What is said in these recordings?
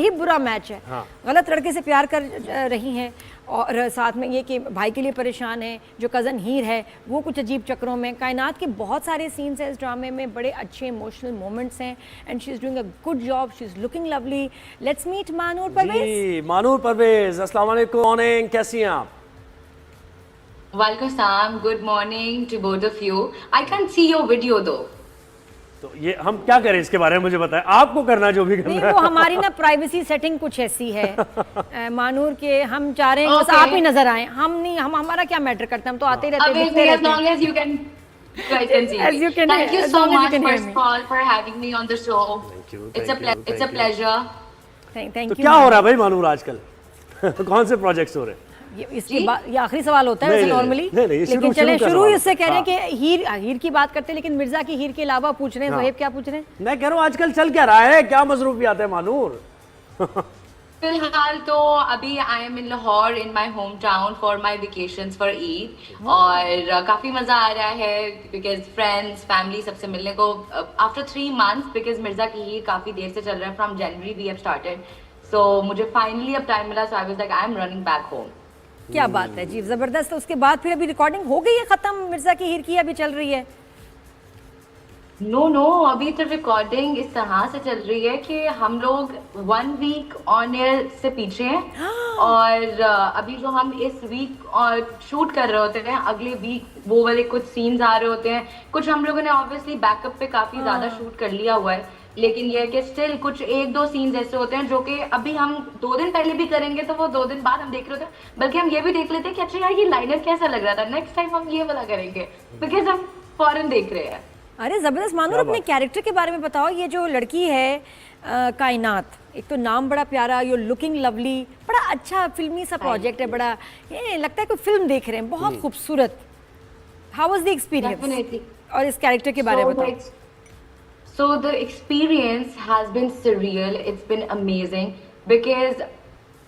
ही बुरा मैच है। हाँ। गलत लड़के से प्यार कर रही हैं और साथ में ये कि भाई के लिए परेशान है, जो कज़न हीर है वो कुछ अजीब चक्रों में। कायनात के बहुत सारे सीन्स हैं इस ड्रामे में, बड़े अच्छे इमोशनल मोमेंट्स हैं and she is doing a good job, she is looking lovely. Let's meet Manoor Parvez. Ji Manoor Parvez, अस्सलाम वालेकुम, मॉर्निंग, कैसी हैं आप? Walaikum salam. Good morning to both of you. I can't see your video though. तो ये हम क्या करें इसके बारे में मुझे बताएं, आपको करना जो भी करना नहीं, है। वो हमारी ना प्राइवेसी सेटिंग कुछ ऐसी है मानूर के, हम चाह रहे हैं बस Okay. आप ही नजर आए। हम नहीं, हम हमारा क्या मैटर करता है, हम तो आते ही रहते हैं, Away दिखते as रहते हैं। long as you can see As me. you can- Thank you as so long as you much can hear first me. of all for having me on the show. Thank you, It's thank you, it's a thank you. pleasure. Thank तो you. क्या हो रहा है भाई मानूर आजकल? कौन से projects हो रहे हैं? इसके बाद ये आखिरी सवाल होता है नहीं, वैसे नहीं, नॉर्मली, नहीं, नहीं, लेकिन चले का शुरू सवाल इससे कह रहे हैं हाँ। कि हीर की बात करते हैं, लेकिन मिर्जा की हीर के अलावा पूछ रहे हैं। हाँ। ज़ोहेब क्या पूछ रहे हैं? मैं कह रहा हूँ आजकल चल क्या रहा है, क्या मसरूफियात है मानूर? फिलहाल तो अभी I am in Lahore in my home town for my vacations for Eid और काफी मजा आ रहा है बिकॉज फ्रेंड्स फैमिली सबसे मिलने को आफ्टर 3 months बिकॉज मिर्जा की ईद काफी देर से चल रहा है, from January we have started, so मुझे फाइनली अब टाइम मिला, so I was like I am running back home. क्या बात है जी, जबरदस्त। उसके बाद फिर अभी रिकॉर्डिंग हो गई है खत्म मिर्जा की हीर की, अभी चल रही है? नो अभी तो रिकॉर्डिंग इस तरह से चल रही है कि हम लोग 1 week ऑन एयर से पीछे हैं और अभी जो हम इस वीक और शूट कर रहे होते हैं, अगले वीक वो वाले कुछ सीन्स आ रहे होते हैं। कुछ हम लोगों ने ऑब्वियसली बैकअप पे काफी ज्यादा शूट कर लिया हुआ है, लेकिन ये है कि स्टिल कुछ 1-2 सीन्स ऐसे होते हैं जो कि अभी हम 2 दिन पहले भी करेंगे तो वो 2 दिन बाद हम देख रहे होते हैं, बल्कि हम ये भी देख लेते हैं कि अच्छा यार ये लाइनर कैसा लग रहा था, नेक्स्ट टाइम हम ये वाला करेंगे बिकॉज हम फॉरन देख रहे हैं। अरे जबरदस्त। मानूर अपने कैरेक्टर के बारे में बताओ, ये जो लड़की है कायनात, एक तो नाम बड़ा प्यारा, यू लुकिंग लवली, बड़ा अच्छा फिल्मी सा प्रोजेक्ट है, बड़ा ये लगता है कोई फिल्म देख रहे हैं, बहुत खूबसूरत। How was the experience? Definitely. और इस कैरेक्टर के बारे में बताओ। So the experience has been surreal. It's been amazing because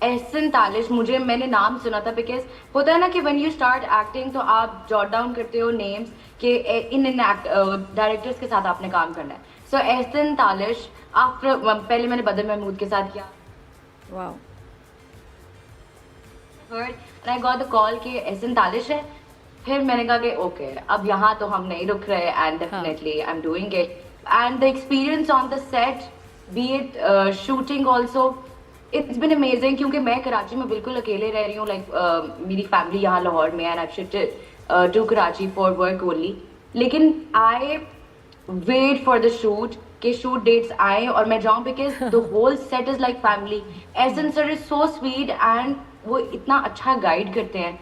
Ehsan Talish, मैंने नाम सुना था बिकॉज होता है ना कि व्हेन यू स्टार्ट एक्टिंग तो आप जॉट डाउन करते हो नेम्स कि इन डायरेक्टर्स के साथ आपने काम करना है। सो एहसन तालिश आफ्टर, पहले मैंने बदर महमूद के साथ किया, wow, and I got the call कि एहसन तालिश है, फिर मैंने कहा कि ओके अब यहाँ तो हम नहीं रुक रहे and definitely I am doing it and the experience on the set B it shooting also it's been amazing, क्योंकि मैं कराची में बिल्कुल अकेले रह रही हूँ, लाइक मेरी फैमिली यहाँ लाहौर में and I shifted to Karachi for work only, लेकिन I wait for the shoot के शूट डेट्स आए और मैं जाऊँ because the whole set is like family. Ehsan sir is so sweet and वो इतना अच्छा गाइड करते हैं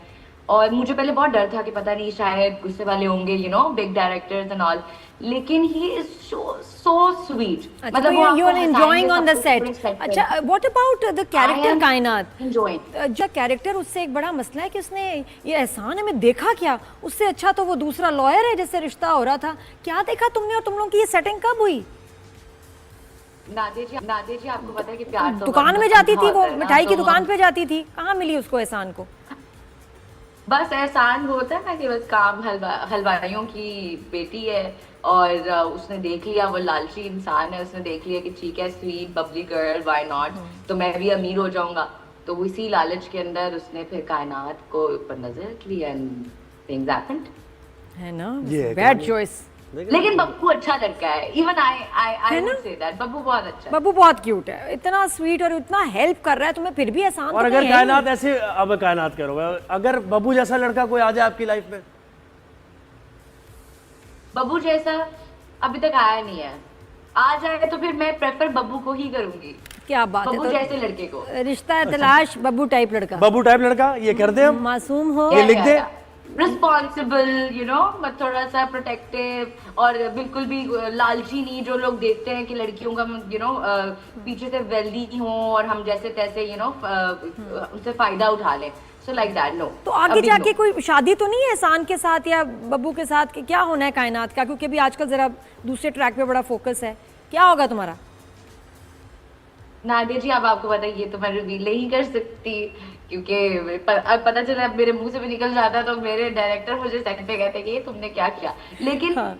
और मुझे पहले बहुत डर था कि पता नहीं शायद गुस्से वाले होंगे, you know, big directors and all, लेकिन ही इज सो स्वीट। मतलब you are enjoying on the set. अच्छा, what about the character Kainaat? Enjoying जो कैरेक्टर, उससे एक बड़ा मसला है कि उसने ये एहसान हमें देखा क्या, उससे अच्छा तो वो दूसरा लॉयर है जिससे रिश्ता हो रहा था। क्या देखा तुमने और तुम लोगों की ये सेटिंग कब हुई? नादिया जी आपको पता है कि प्यार तो दुकान में जाती थी वो, मिठाई की दुकान पे जाती थी, कहाँ मिली उसको एहसान को? बस एहसान वो होता है ना कि बस काम हलवाइयों की बेटी है और उसने देख लिया, वो लालची इंसान है, उसने देख लिया कि ठीक है sweet bubbly girl, why not, तो मैं भी अमीर हो जाऊंगा, तो वो इसी लालच के अंदर उसने फिर कायनात को ऊपर नजर रख लिया एंड थिंग्स हैपेंड, है ना? ये बैड चॉइस। लेकिन बब्बू अच्छा लड़का है, even I would say that Babbu बहुत अच्छा है। बब्बू बहुत क्यूट है, इतना स्वीट और इतना हेल्प कर रहा है तुम्हें, फिर भी एहसान और तो अगर कहीं है कायनात ऐसे, अब कायनात करोगे, अगर बब्बू जैसा लड़का कोई आ जाए आपकी लाइफ में? बब्बू जैसा अभी तक आया नहीं है, आ जाए तो फिर मैं प्रेफर बब्बू को ही करूंगी। क्या बात है, बब्बू तो जैसे लड़के को रिश्ता है तलाश बब्बू टाइप लड़का, बब्बू टाइप लड़का, ये कर दे हम, मासूम हो, ये लिख दे, रिस्पॉन्सिबल, यू नो, थोड़ा सा प्रोटेक्टिव और बिल्कुल भी लालची नहीं, जो लोग देखते हैं कि लड़कियों का यू नो पीछे से वेल्दी हो और हम जैसे तैसे यू नो उनसे फायदा उठा लें, सो लाइक दैट नो। तो आगे जाके कोई शादी तो नहीं है एहसान के साथ या बब्बू के साथ, कि क्या होना है कायनात का? क्योंकि अभी आजकल जरा दूसरे ट्रैक पे बड़ा फोकस है, क्या होगा तुम्हारा? नादिया जी, अब आपको पता है ये तो मैं रिवील नहीं कर सकती, क्योंकि अब पता चला अब मेरे मुंह से भी निकल जाता तो मेरे डायरेक्टर मुझे सेट पे कहते कि ये तुमने क्या किया। लेकिन हाँ।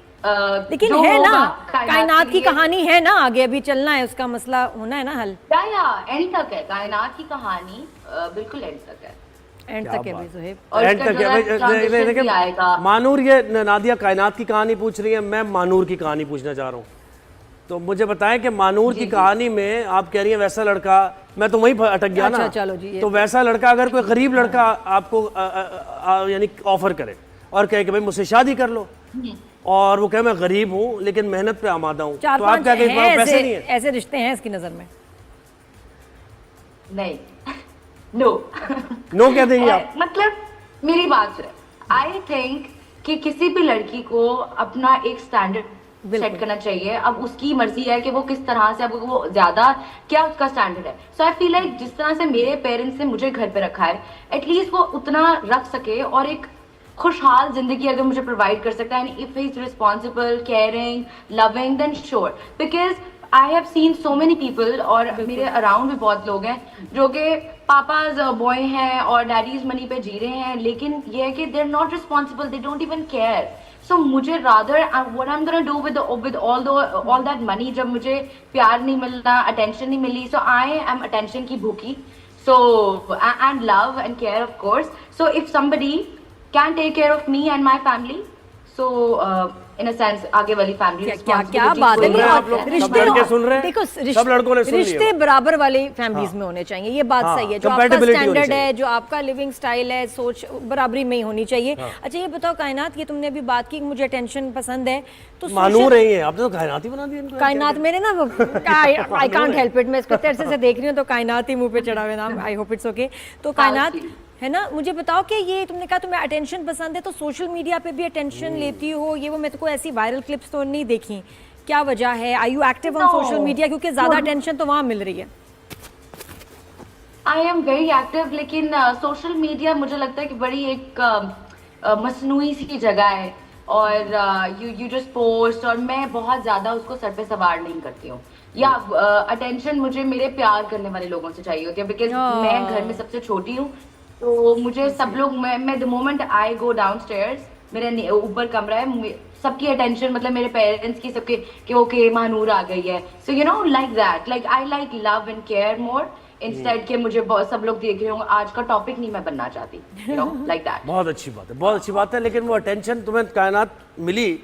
लेकिन जो है ना, होगा, कायनात के की लिए- कहानी है ना, आगे अभी चलना है, उसका मसला होना है ना हल। या एंड तक है कायनात की कहानी, बिल्कुल एंड तक है। एंड क्या तक है बात। भाई ज़ुहैब। और एंड इसका तक जो है है transition देखिए, भी आएगा। मानूर, ये नादिया कायनात की कहानी पूछ रही है, मैं मानूर की कहानी पूछना चाह रहा हूँ। तो मुझे बताएं कि मानूर की कहानी में आप कह रही हैं वैसा लड़का, मैं तो वहीं अटक गया अच्छा, ना। चलो जी, ये तो वैसा लड़का अगर कोई गरीब लड़का आपको यानी ऑफर करे और कहे कि भाई मुझसे शादी कर लो, और वो कहे मैं गरीब हूँ लेकिन मेहनत पे आमादा हूँ, चार तो आप पांच क्या कहेंगे हैं पैसे नहीं है? ऐसे रिश्ते हैं इसकी नज़र में। नहीं नो नो कह देंगे आप? मतलब मेरी बात सुने, आई थिंक कि किसी भी लड़की को अपना एक स्टैंडर्ड सेट करना चाहिए। अब उसकी मर्जी है कि वो किस तरह से, अब वो ज्यादा क्या उसका स्टैंडर्ड है। सो आई फील लाइक जिस तरह से मेरे पेरेंट्स ने मुझे घर पे रखा है, एटलीस्ट वो उतना रख सके और एक खुशहाल जिंदगी अगर मुझे प्रोवाइड कर सकता है, and if he is responsible, caring, loving, then sure. Because I have seen so many people, और मेरे अराउंड भी बहुत लोग हैं जो कि पापाज बॉय हैं और डैडीज मनी पे जी रहे हैं, लेकिन ये है कि they are not responsible, they don't even care. So मुझे rather what I am gonna do with all that money, जब मुझे प्यार नहीं मिलना, अटेंशन नहीं मिली, सो आई एम अटेंशन की भूखी, so and love and care of course. So if somebody can take care of me and my family, so in a sense आगे वाली फैमिली क्या क्या बात है। सुन रहे हैं आप लोग? सब लड़के सुन रहे हैं? देखो सब लड़कों ने सुन लिया। रिश्ते बराबर वाली फैमिलीज में होने चाहिए, ये बात हाँ, सही है। जो आपका compatibility होनी स्टैंडर्ड चाहिए। है, जो आपका लिविंग स्टाइल है, सोच बराबरी में ही होनी चाहिए। अच्छा ये बताओ कायनात, ये तुमने अभी बात की कि मुझे अटेंशन पसंद है, तो मानूर रही है, आपने तो कायनात ही बना दी इनको। कायनात मेरे ना आई कांट हेल्प इट, मैं इसको तेरे से देख रही हूँ तो कायनात ही मुंह पे चढ़ा हुआ नाम, आई होप इट्स ओके। तो कायनात है ना, मुझे बताओ कि ये तुमने कहा तुम्हें अटेंशन पसंद है, तो सोशल मीडिया पे भी अटेंशन लेती हो, ये वो मैं तो ऐसी वायरल क्लिप्स तो नहीं देखी, क्या वजह है? I you active on social media, क्योंकि ज्यादा अटेंशन तो वहाँ मिल रही है। आई एम वेरी एक्टिव, लेकिन सोशल मीडिया मुझे लगता है कि बड़ी एक मसनूई सी जगह है, और यू जस्ट पोस्ट, और मैं बहुत ज्यादा उसको सर पे सवार नहीं करती हूँ। या अटेंशन मुझे मेरे प्यार करने वाले लोगों से चाहिए होती है, बिकॉज मैं घर में सबसे छोटी हूँ, तो मुझे सब लोग, मैं the moment I go down stairs, मेरे ऊपर कमरा है, सबकी अटेंशन, मतलब मेरे पेरेंट्स की, सबके कि ओके महानूर आ गई है, so you know like that, like I like love and care more, instead के मुझे सब लोग देख रहे होंगे, आज का टॉपिक नहीं मैं बनना चाहती, यू नो लाइक दैट। बहुत अच्छी बात है, बहुत अच्छी बात है। लेकिन वो अटेंशन तुम्हें कायनात मिली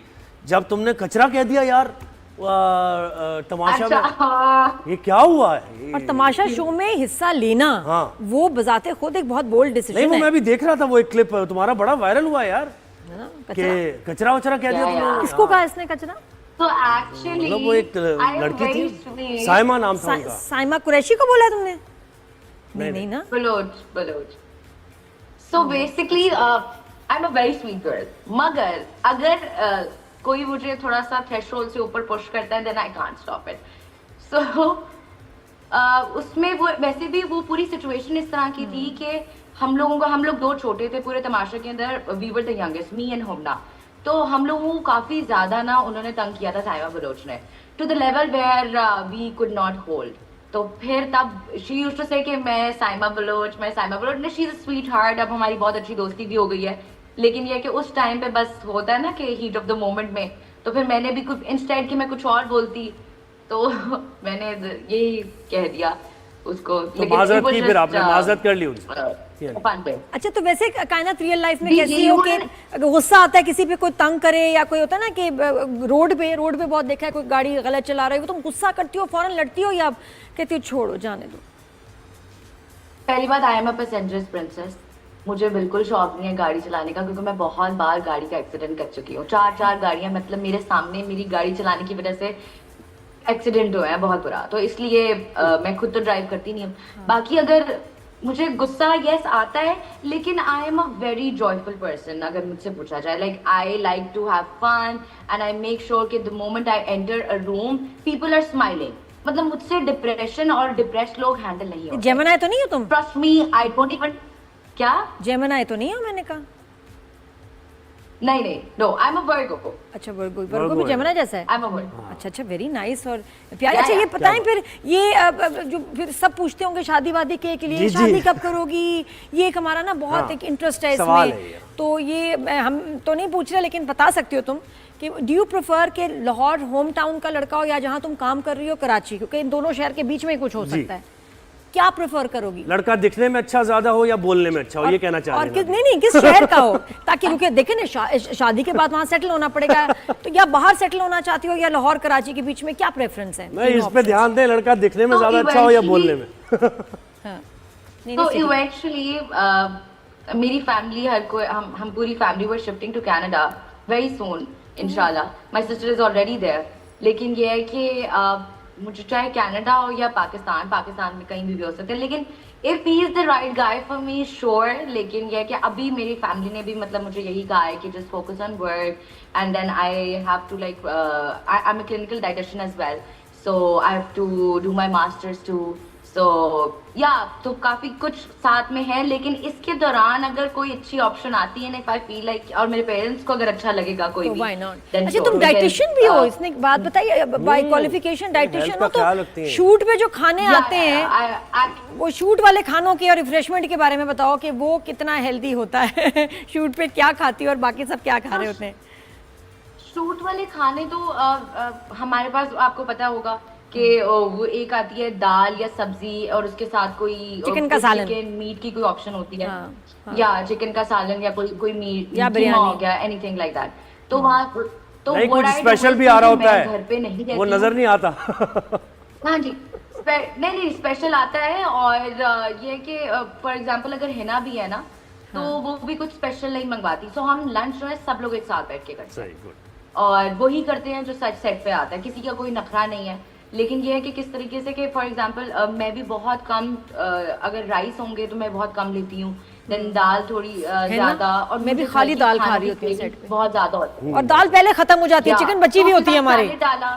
जब तुमने कचरा कह दिया यार तमाशा अच्छा, में, हाँ। ये क्या हुआ है? और तमाशा शो में हिस्सा लेना, हाँ। वो बजाते खुद एक बहुत बोल्ड नहीं, डिसीजन वो है मैं भी देख रहा था, वो एक क्लिप तुम्हारा बड़ा वायरल हुआ है यार, है ना? कि कचरा कचरा वचरा कह दिया क्या तुमने। किसको कहा इसने कचरा? तो एक्चुअली मतलब वो एक लड़की थी, साइमा नाम था उनका। साइमा कुरैशी को बोला तुमने? नहीं ना, Bloch. So basically, I'm a very sweet girl. मगर अगर कोई मुझे थोड़ा सा थ्रेशोल्ड से ऊपर पुश करता है, then I can't stop it. So उसमें वो वैसे भी वो पूरी सिचुएशन इस तरह की थी कि हम लोग दो छोटे थे पूरे तमाशे के अंदर, we were the youngest, me and Humna. तो हम लोगों को काफी ज्यादा ना उन्होंने तंग किया था साइमा बलोच ने, to the level where we could not hold. तो फिर तब शी यूज्ड टू से कि मैं Saima Baloch, she is a sweetheart, अब हमारी बहुत अच्छी दोस्ती भी हो गई है, लेकिन ये कि उस टाइम पे बस होता है ना कि हीट ऑफ द मोमेंट में, तो फिर मैंने भी कुछ इंस्टेड कि मैं कुछ और बोलती, तो मैंने यही कह दिया उसको। तो माजरत की, फिर आपने माजरत कर ली उनसे? फन पे। अच्छा तो वैसे कायनात रियल लाइफ में जी, कैसी जी, हो वो कि अगर गुस्सा आता है किसी पे, कोई तंग करे, या कोई होता है ना कि रोड पे बहुत देखा है कोई गाड़ी गलत चला रही हो, तुम गुस्सा करती हो, फौरन लड़ती हो, या कहती हो छोड़ो जाने दो? पहली बात, आई एम अ पैसेंजर्स प्रिंसेस, मुझे बिल्कुल शौक नहीं है गाड़ी चलाने का, क्योंकि मैं बहुत बार गाड़ी का एक्सीडेंट कर चुकी हूँ, 4 गाड़ियां, मतलब मेरे सामने मेरी गाड़ी चलाने की वजह से एक्सीडेंट हुआ है बहुत बुरा, तो इसलिए मैं खुद तो ड्राइव करती नहीं हूँ। बाकी अगर मुझे गुस्सा यस आता है, लेकिन I am a very joyful person अगर मुझसे पूछा जाए, like I like to have fun and I make sure कि the moment I enter a room people are smiling, मतलब मुझसे डिप्रेशन और डिप्रेस्ड लोग हैंडल नहीं होते। जेमिनाई तो नहीं हो तुम? Trust me, I don't even, क्या जेमिनाई तो नहीं हो? मैंने कहा नहीं, नो, आई एम अ वर्गो। अच्छा, वर्गो भी जमुना जैसा है। आई एम अ वर्गो। अच्छा, वेरी नाइस और प्यारे। अच्छा, ये बताएं फिर ये जो फिर सब पूछते होंगे शादी वादी के लिए, जी, शादी जी। कब करोगी, ये एक हमारा ना बहुत एक इंटरेस्ट है सवाल इसमें। है ये। तो ये हम तो नहीं पूछ रहे, लेकिन बता सकते हो तुम कि डू यू प्रेफर कि लाहौर होम टाउन का लड़का हो या जहाँ तुम काम कर रही हो कराची, क्योंकि इन दोनों शहर के बीच में ही कुछ हो जी। सकता है, क्या प्रेफर करोगी? लड़का दिखने में अच्छा ज्यादा हो या बोलने में अच्छा हो, ये कहना चाह और रहे हैं नहीं, किस शहर का हो, ताकि रुके देखे ना शादी के बाद वहाँ सेटल होना पड़ेगा, तो या बाहर सेटल होना चाहती हो या लाहौर कराची के बीच में, क्या प्रेफरेंस है? मैं इस पे ध्यान दें, लड़का दिखने में तो ज्यादा अच्छा हो या eventually- बोलने में। हाँ। नहीं, तो नहीं, सही। इवेंचुअली मेरी फैमिली हर कोई हम पूरी family were shifting to Canada very soon इंशाल्लाह। My sister is already there. लेकिन ये है कि मुझे चाहे कनाडा हो या पाकिस्तान में कहीं भी हो सकते हैं, लेकिन if he is the right guy for me sure. लेकिन ये है कि अभी मेरी फैमिली ने भी मतलब मुझे यही कहा है कि just focus on work and then I have to like I am a clinical dietitian as well, so I have to do my masters too. तो काफी कुछ साथ में है, लेकिन इसके दौरान अगर कोई अच्छी ऑप्शन आती है, इफ आई फील लाइक, और मेरे पेरेंट्स को अगर अच्छा लगेगा कोई तो भी, why not? then अच्छा, sure, तुम because, डाइटिशियन भी हो, इसने एक बात बताइए, बाय क्वालिफिकेशन डाइटिशियन health हो, का ख्याल रखती तो हैं। शूट पे जो खाने आते हैं हैं वो शूट वाले खानों के और रिफ्रेशमेंट के बारे में बताओ कि वो कितना हेल्दी होता है शूट पे क्या खाती हो और बाकी सब क्या खा रहे होते हैं? शूट वाले खाने तो हमारे पास आपको पता होगा कि वो एक आती है दाल या सब्जी और उसके साथ कोई चिकन का सालन। चिकन मीट की कोई ऑप्शन होती है, हाँ, या चिकन का सालन या कोई मीट या कीमा बिरयानी। हो गया, एनीथिंग लाइक दैट। तो वहाँ तो नहीं, what कुछ I do स्पेशल is भी आ रहा कि होता मैं घर पे है, नहीं वो रहती नजर हूँ। नहीं आता। हाँ जी, नहीं स्पेशल आता है। और ये है कि फॉर एग्जांपल अगर हिना भी है ना, तो वो भी कुछ स्पेशल नहीं मंगवाती। सो हम लंच जो है सब लोग एक साथ बैठ के करते हैं, सही, गुड। और वही करते हैं जो सेट पे आता है। किसी का कोई नखरा नहीं है। लेकिन ये है कि किस तरीके से कि फॉर एग्जांपल मैं भी बहुत कम अगर राइस होंगे तो मैं बहुत कम लेती हूँ, देन दाल थोड़ी ना? ज्यादा। और मैं भी मुझे खाली घर की दाल खा खाने रही की होती हूँ craving सेट पे। बहुत ज्यादा होती है। और दाल पहले खत्म हो जाती है, या, चिकन बची तो भी उसके होती है साथ हमारी। सैलेड डाला,